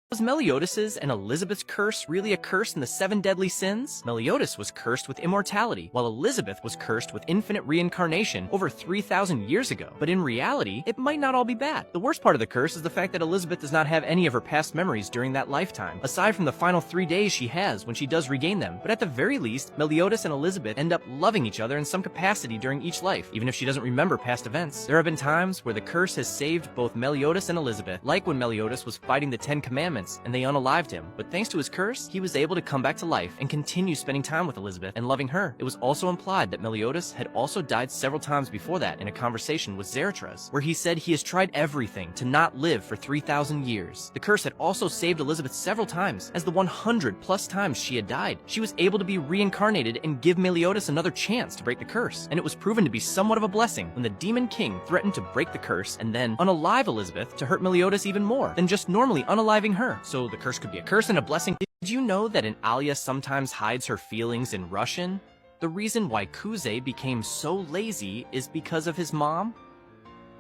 Was Meliodas' and Elizabeth's curse really a curse in the 7 deadly sins? Meliodas was cursed with immortality, while Elizabeth was cursed with infinite reincarnation over 3,000 years ago. But in reality, it might not all be bad. The worst part of the curse is the fact that Elizabeth does not have any of her past memories during that lifetime, aside from the final 3 days she has when she does regain them. But at the very least, Meliodas and Elizabeth end up loving each other in some capacity during each life, even if she doesn't remember past events. There have been times where the curse has saved both Meliodas and Elizabeth, like when Meliodas was fighting the 10 Commandments and they unalived him. But thanks to his curse, he was able to come back to life and continue spending time with Elizabeth and loving her. It was also implied that Meliodas had also died several times before that in a conversation with Zarathustra, where he said he has tried everything to not live for 3,000 years. The curse had also saved Elizabeth several times, as the 100 plus times she had died, she was able to be reincarnated and give Meliodas another chance to break the curse. And it was proven to be somewhat of a blessing when the Demon King threatened to break the curse and then unalive Elizabeth to hurt Meliodas even more than just normally unaliving her. So the curse could be a curse and a blessing. Did you know that an Alia sometimes hides her feelings in Russian? The reason why Kuzey became so lazy is because of his mom.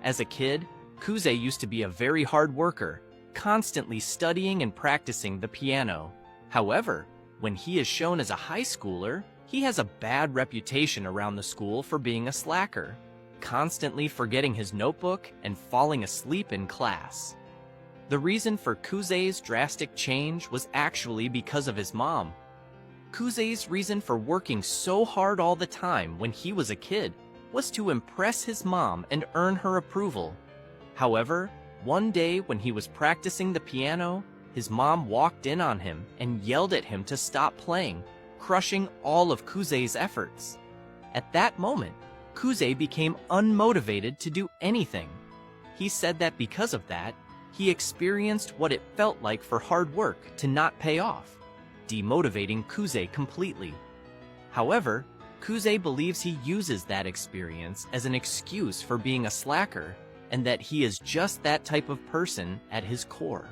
As a kid, Kuzey used to be a very hard worker, constantly studying and practicing the piano. However, when he is shown as a high schooler, he has a bad reputation around the school for being a slacker, constantly forgetting his notebook and falling asleep in class. The reason for Kuzey's drastic change was actually because of his mom. Kuzey's reason for working so hard all the time when he was a kid was to impress his mom and earn her approval. However, one day when he was practicing the piano, his mom walked in on him and yelled at him to stop playing, crushing all of Kuzey's efforts. At that moment, Kuzey became unmotivated to do anything. He said that because of that, he experienced what it felt like for hard work to not pay off, demotivating Kuzey completely. However, Kuzey believes he uses that experience as an excuse for being a slacker, and that he is just that type of person at his core.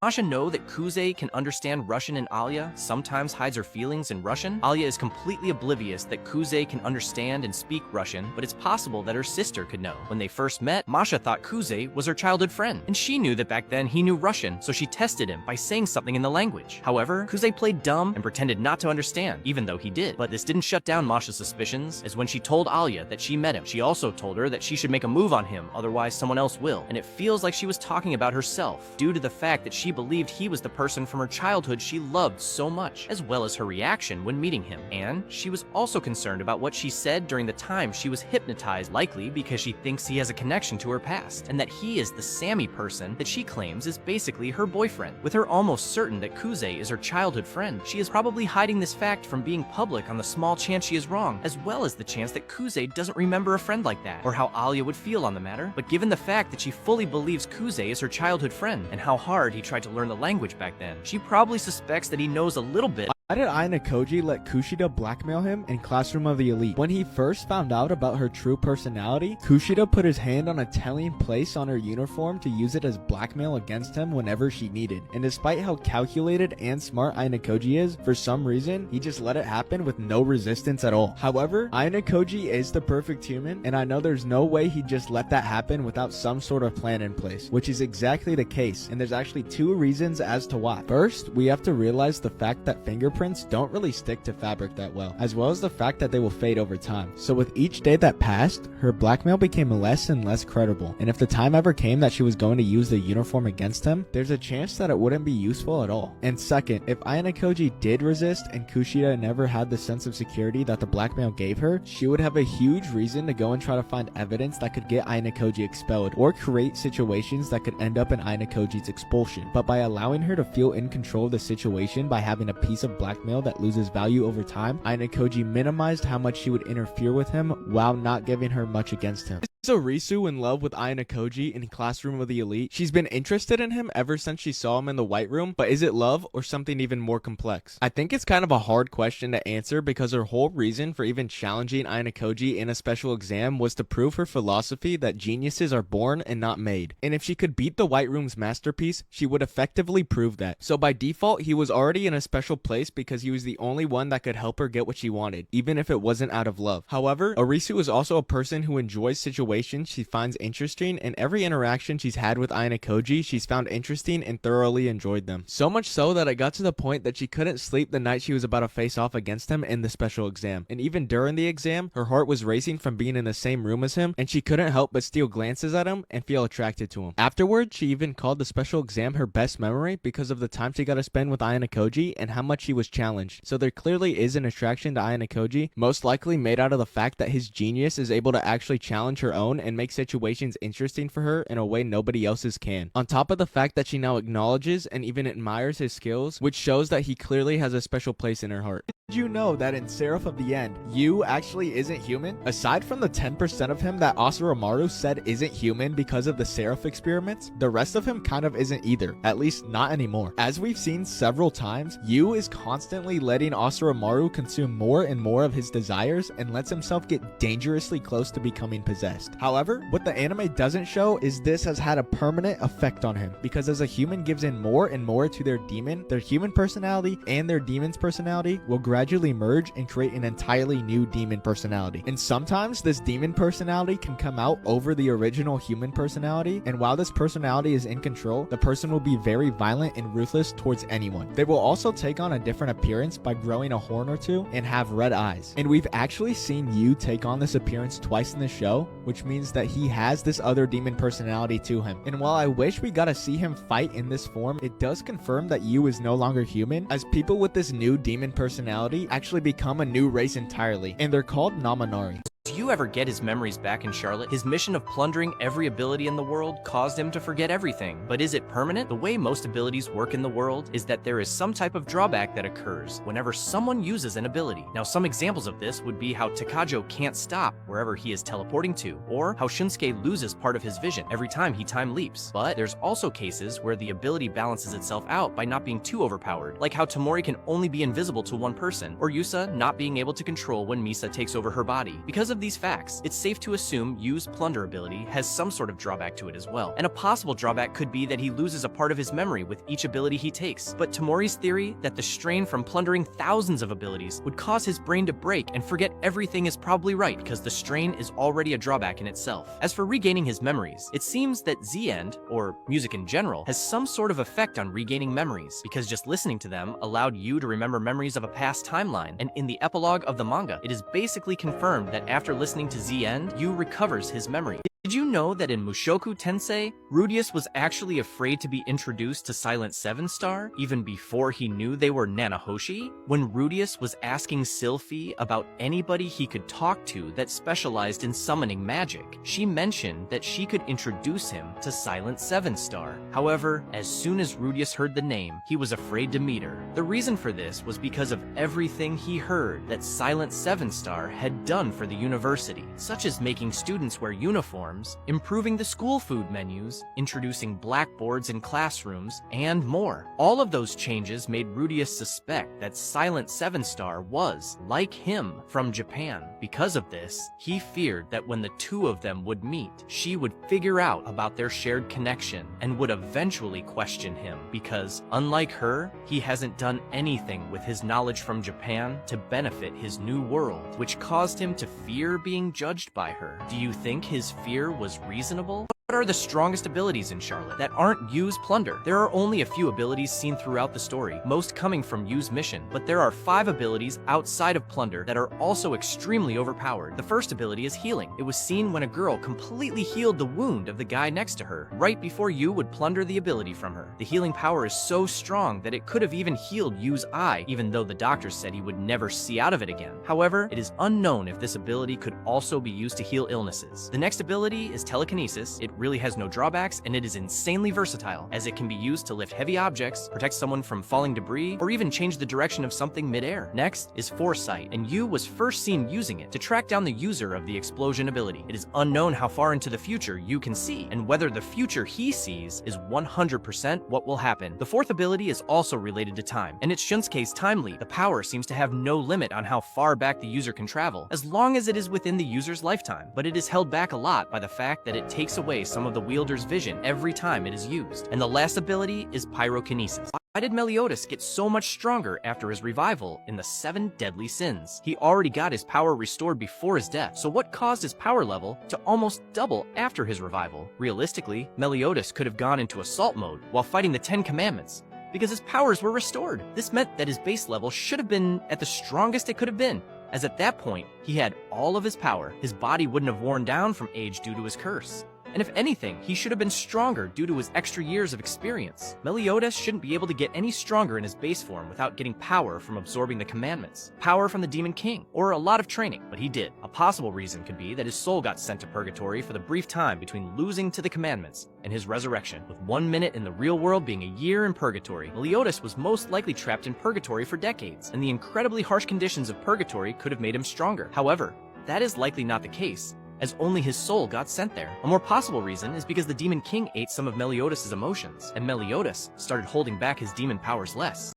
Masha know that Kuzey can understand Russian and Alia sometimes hides her feelings in Russian. Alia is completely oblivious that Kuzey can understand and speak Russian, but it's possible that her sister could know. When they first met, Masha thought Kuzey was her childhood friend, and she knew that back then he knew Russian, so she tested him by saying something in the language. However, Kuzey played dumb and pretended not to understand, even though he did. But this didn't shut down Masha's suspicions, as when she told Alia that she met him, she also told her that she should make a move on him, otherwise someone else will. And it feels like she was talking about herself, due to the fact that she believed he was the person from her childhood she loved so much, as well as her reaction when meeting him. And she was also concerned about what she said during the time she was hypnotized, likely because she thinks he has a connection to her past, and that he is the Sammy person that she claims is basically her boyfriend. With her almost certain that Kuzey is her childhood friend, she is probably hiding this fact from being public on the small chance she is wrong, as well as the chance that Kuzey doesn't remember a friend like that, or how Alia would feel on the matter. But given the fact that she fully believes Kuzey is her childhood friend, and how hard he tried to learn the language back then, she probably suspects that he knows a little bit. Why did Ainakoji let Kushida blackmail him in Classroom of the Elite? When he first found out about her true personality, Kushida put his hand on a telling place on her uniform to use it as blackmail against him whenever she needed. And despite how calculated and smart Ainakoji is, for some reason, he just let it happen with no resistance at all. However, Ainakoji is the perfect human, and I know there's no way he'd just let that happen without some sort of plan in place, which is exactly the case, and there's actually 2 reasons as to why. First, we have to realize the fact that fingerprints don't really stick to fabric that well, as well as the fact that they will fade over time. So with each day that passed, her blackmail became less and less credible, and if the time ever came that she was going to use the uniform against him, there's a chance that it wouldn't be useful at all. And second, if Ainakoji did resist and Kushida never had the sense of security that the blackmail gave her, she would have a huge reason to go and try to find evidence that could get Ainakoji expelled, or create situations that could end up in Ainakoji's expulsion. But by allowing her to feel in control of the situation by having a piece of blackmail that loses value over time, Ainakoji minimized how much she would interfere with him while not giving her much against him. Is Arisu in love with Ainakoji in Classroom of the Elite? She's been interested in him ever since she saw him in the White Room, but is it love or something even more complex? I think it's kind of a hard question to answer because her whole reason for even challenging Ainakoji in a special exam was to prove her philosophy that geniuses are born and not made. And if she could beat the White Room's masterpiece, she would effectively prove that. So by default, he was already in a special place because he was the only one that could help her get what she wanted, even if it wasn't out of love. However, Arisu is also a person who enjoys situations situation she finds interesting, and every interaction she's had with Ayanokoji she's found interesting and thoroughly enjoyed them. So much so that it got to the point that she couldn't sleep the night she was about to face off against him in the special exam. And even during the exam, her heart was racing from being in the same room as him, and she couldn't help but steal glances at him and feel attracted to him. Afterwards, she even called the special exam her best memory because of the time she got to spend with Ayanokoji and how much he was challenged. So there clearly is an attraction to Ayanokoji, most likely made out of the fact that his genius is able to actually challenge her own and make situations interesting for her in a way nobody else's can. On top of the fact that she now acknowledges and even admires his skills, which shows that he clearly has a special place in her heart. Did you know that in Seraph of the End, Yu actually isn't human? Aside from the 10% of him that Asurumaru said isn't human because of the Seraph experiments, the rest of him kind of isn't either, at least not anymore. As we've seen several times, Yu is constantly letting Asurumaru consume more and more of his desires and lets himself get dangerously close to becoming possessed. However, what the anime doesn't show is this has had a permanent effect on him, because as a human gives in more and more to their demon, their human personality and their demon's personality will gradually merge and create an entirely new demon personality. And sometimes this demon personality can come out over the original human personality, and while this personality is in control, the person will be very violent and ruthless towards anyone. They will also take on a different appearance by growing a horn or two and have red eyes. And we've actually seen Yu take on this appearance twice in the show, which means that he has this other demon personality to him. And while I wish we got to see him fight in this form, it does confirm that Yu is no longer human, as people with this new demon personality actually become a new race entirely, and they're called Naminari. Do you ever get his memories back in Charlotte? His mission of plundering every ability in the world caused him to forget everything. But is it permanent? The way most abilities work in the world is that there is some type of drawback that occurs whenever someone uses an ability. Now, some examples of this would be how Takajo can't stop wherever he is teleporting to, or how Shunsuke loses part of his vision every time he time leaps. But there's also cases where the ability balances itself out by not being too overpowered, like how Tamori can only be invisible to one person, or Yusa not being able to control when Misa takes over her body. Because of these facts, it's safe to assume Yu's plunder ability has some sort of drawback to it as well. And a possible drawback could be that he loses a part of his memory with each ability he takes. But Tamori's theory that the strain from plundering thousands of abilities would cause his brain to break and forget everything is probably right, because the strain is already a drawback in itself. As for regaining his memories, it seems that Z-End, or music in general, has some sort of effect on regaining memories, because just listening to them allowed Yu to remember memories of a past timeline. And in the epilogue of the manga, it is basically confirmed that after listening to Z-End, Yu recovers his memory. Did you know that in Mushoku Tensei, Rudeus was actually afraid to be introduced to Silent Seven Star even before he knew they were Nanahoshi? When Rudeus was asking Sylphie about anybody he could talk to that specialized in summoning magic, she mentioned that she could introduce him to Silent Seven Star. However, as soon as Rudeus heard the name, he was afraid to meet her. The reason for this was because of everything he heard that Silent Seven Star had done for the university, such as making students wear uniforms, improving the school food menus, introducing blackboards in classrooms, and more. All of those changes made Rudeus suspect that Silent Seven Star was, like him, from Japan. Because of this, he feared that when the two of them would meet, she would figure out about their shared connection and would eventually question him, because, unlike her, he hasn't done anything with his knowledge from Japan to benefit his new world, which caused him to fear being judged by her. Do you think his fear was reasonable? What are the strongest abilities in Charlotte that aren't Yu's plunder? There are only a few abilities seen throughout the story, most coming from Yu's mission, but there are 5 abilities outside of plunder that are also extremely overpowered. The first ability is healing. It was seen when a girl completely healed the wound of the guy next to her, right before Yu would plunder the ability from her. The healing power is so strong that it could have even healed Yu's eye, even though the doctor said he would never see out of it again. However, it is unknown if this ability could also be used to heal illnesses. The next ability is telekinesis. It really has no drawbacks, and it is insanely versatile, as it can be used to lift heavy objects, protect someone from falling debris, or even change the direction of something mid-air. Next is foresight, and Yu was first seen using it to track down the user of the explosion ability. It is unknown how far into the future Yu can see, and whether the future he sees is 100% what will happen. The fourth ability is also related to time, and it's Shunsuke's time leap. The power seems to have no limit on how far back the user can travel, as long as it is within the user's lifetime, but it is held back a lot by the fact that it takes away some of the wielder's vision every time it is used. And the last ability is pyrokinesis. Why did Meliodas get so much stronger after his revival in the 7 deadly sins? He already got his power restored before his death, so what caused his power level to almost double after his revival? Realistically, Meliodas could have gone into assault mode while fighting the 10 commandments, because his powers were restored. This meant that his base level should have been at the strongest it could have been, as at that point, he had all of his power. His body wouldn't have worn down from age due to his curse. And if anything, he should have been stronger due to his extra years of experience. Meliodas shouldn't be able to get any stronger in his base form without getting power from absorbing the commandments, power from the Demon King, or a lot of training, but he did. A possible reason could be that his soul got sent to purgatory for the brief time between losing to the commandments and his resurrection. With 1 minute in the real world being a year in purgatory, Meliodas was most likely trapped in purgatory for decades, and the incredibly harsh conditions of purgatory could have made him stronger. However, that is likely not the case, as only his soul got sent there. A more possible reason is because the Demon King ate some of Meliodas' emotions, and Meliodas started holding back his demon powers less.